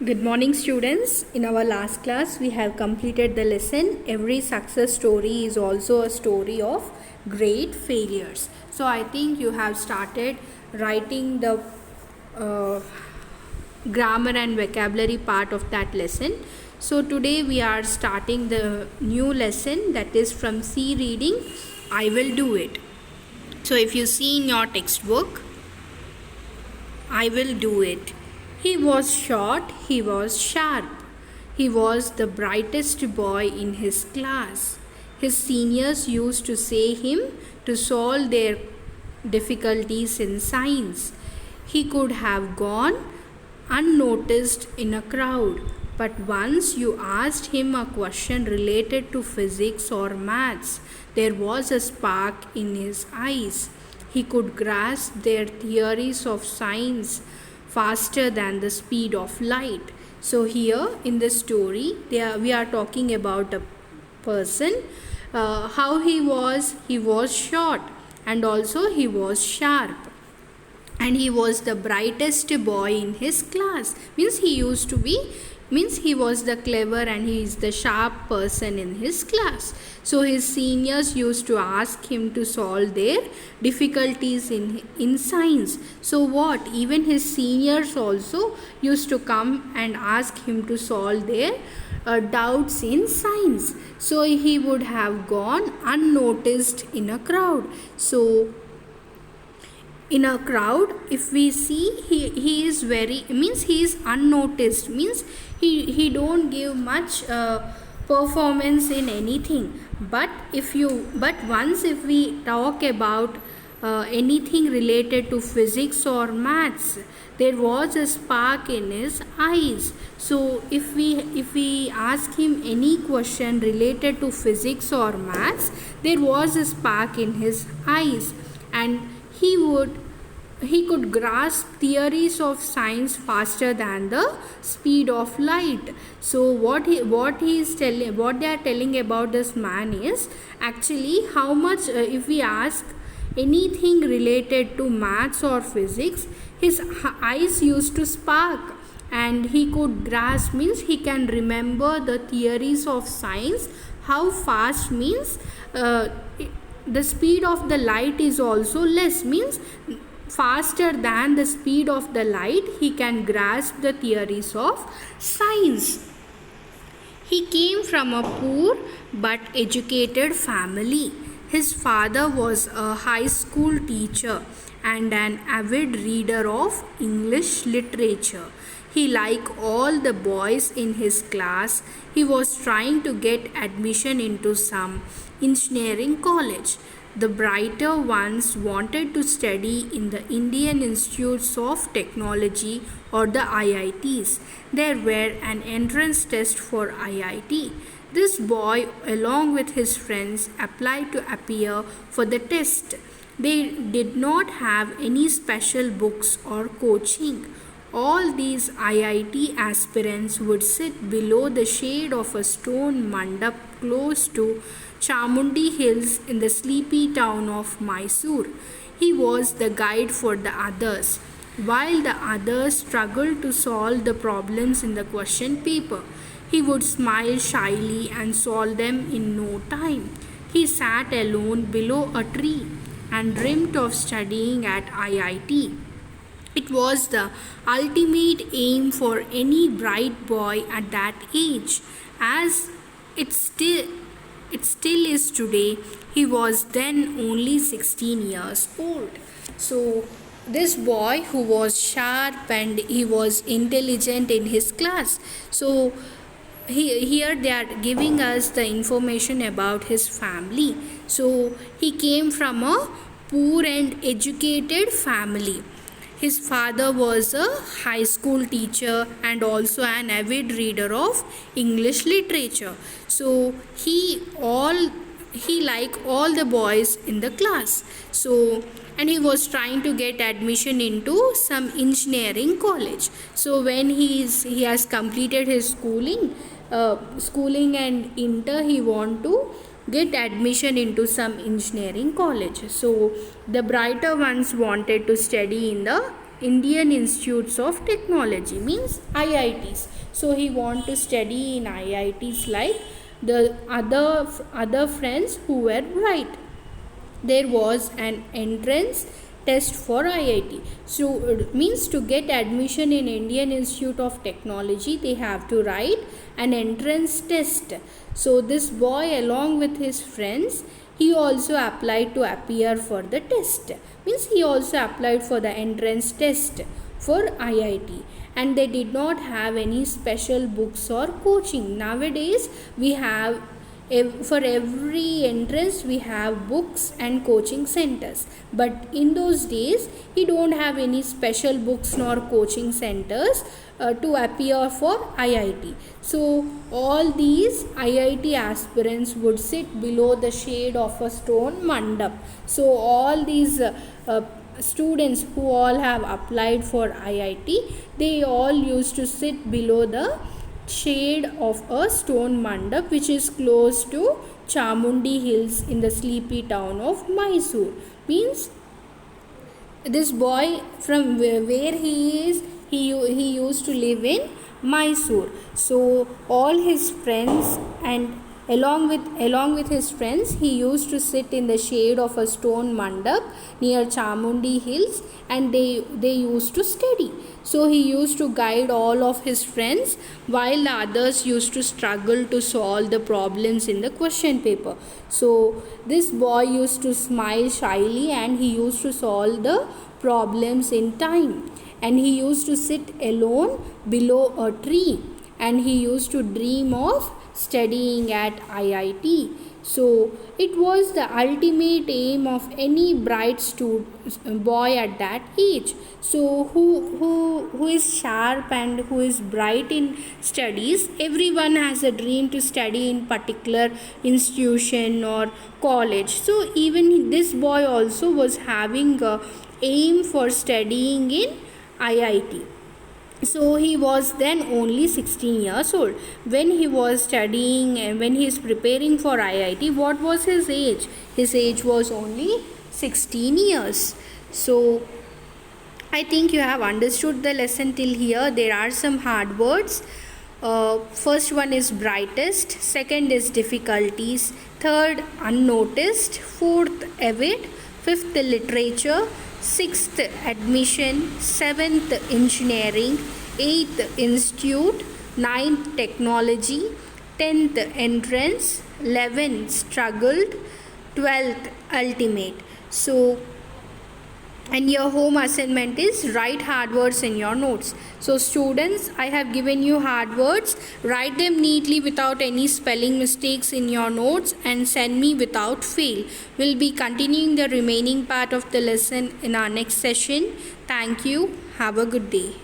Good morning, students. In our last class, we have completed the lesson. Every success story is also a story of great failures. So, I think you have started writing the uh, grammar and vocabulary part of that lesson. So, today we are starting the new lesson, that is from C reading. I will do it. So, if you see in your textbook, I will do it. He was short, he was sharp. He was the brightest boy in his class. His seniors used to say him to solve their difficulties in science. He could have gone unnoticed in a crowd, but once you asked him a question related to physics or maths, there was a spark in his eyes. He could grasp their theories of science faster than the speed of light. So, here in the story, we are talking about a person. How he was short and also he was sharp, and he was the brightest boy in his class. Means he was the clever and he is the sharp person in his class. So his seniors used to ask him to solve their difficulties in science. So what, even his seniors also used to come and ask him to solve their doubts in science. So he would have gone unnoticed in a crowd. So in a crowd, if we see, he is very, means he is unnoticed, means he don't give much performance in anything. But once if we talk about anything related to physics or maths, there was a spark in his eyes. So if we ask him any question related to physics or maths, there was a spark in his eyes, and he could grasp theories of science faster than the speed of light. So what they are telling about this man is actually how much if we ask anything related to maths or physics, his eyes used to spark and he could grasp, means he can remember the theories of science. How fast, means the speed of the light is also less, means faster than the speed of the light he can grasp the theories of science. He came from a poor but educated family. His father was a high school teacher and an avid reader of English literature. He, like all the boys in his class, he was trying to get admission into some engineering college. The brighter ones wanted to study in the Indian Institutes of Technology or the IITs. There were an entrance test for IIT. This boy, along with his friends, applied to appear for the test. They did not have any special books or coaching. All these IIT aspirants would sit below the shade of a stone mandap close to Chamundi Hills in the sleepy town of Mysore. He was the guide for the others, while the others struggled to solve the problems in the question paper. He would smile shyly and solve them in no time. He sat alone below a tree and dreamt of studying at IIT. It was the ultimate aim for any bright boy at that age, as it still is today. He was then only 16 years old. So this boy who was sharp and he was intelligent in his class. So here they are giving us the information about his family. So he came from a poor and educated family. His father was a high school teacher and also an avid reader of English literature. So he like all the boys in the class. So and he was trying to get admission into some engineering college. So when he has completed his schooling and inter, he want to get admission into some engineering college. So the brighter ones wanted to study in the Indian Institutes of Technology, means IITs. So he want to study in IITs like the other friends who were bright. There was an entrance test for IIT. So means to get admission in Indian Institute of Technology, they have to write an entrance test. So this boy, along with his friends, he also applied to appear for the test. Means he also applied for the entrance test for IIT, and they did not have any special books or coaching. Nowadays we have, for every entrance we have books and coaching centers, but in those days he don't have any special books nor coaching centers to appear for IIT. So all these IIT aspirants would sit below the shade of a stone mandap. So all these students who all have applied for IIT, they all used to sit below the shade of a stone mandap which is close to Chamundi Hills in the sleepy town of Mysore. Means this boy, from where he is, he used to live in Mysore. So all his friends, and along with his friends, he used to sit in the shade of a stone mandap near Chamundi Hills, and they used to study. So he used to guide all of his friends while the others used to struggle to solve the problems in the question paper. So this boy used to smile shyly, and he used to solve the problems in time, and he used to sit alone below a tree, and he used to dream of studying at IIT. So it was the ultimate aim of any bright boy at that age. So who is sharp and who is bright in studies, everyone has a dream to study in particular institution or college. So even this boy also was having a aim for studying in IIT. So he was then only 16 years old when he was studying, and when he is preparing for IIT. What was his age? His age was only 16 years. So I think you have understood the lesson till here. There are some hard words. First one is brightest, second is difficulties, third unnoticed, fourth avid, fifth literature, sixth admission, seventh engineering, eighth institute, ninth technology, 10th entrance, 11th struggled, 12th ultimate. So and your home assignment is write hard words in your notes. So students, I have given you hard words. Write them neatly without any spelling mistakes in your notes and send me without fail. We'll be continuing the remaining part of the lesson in our next session. Thank you. Have a good day.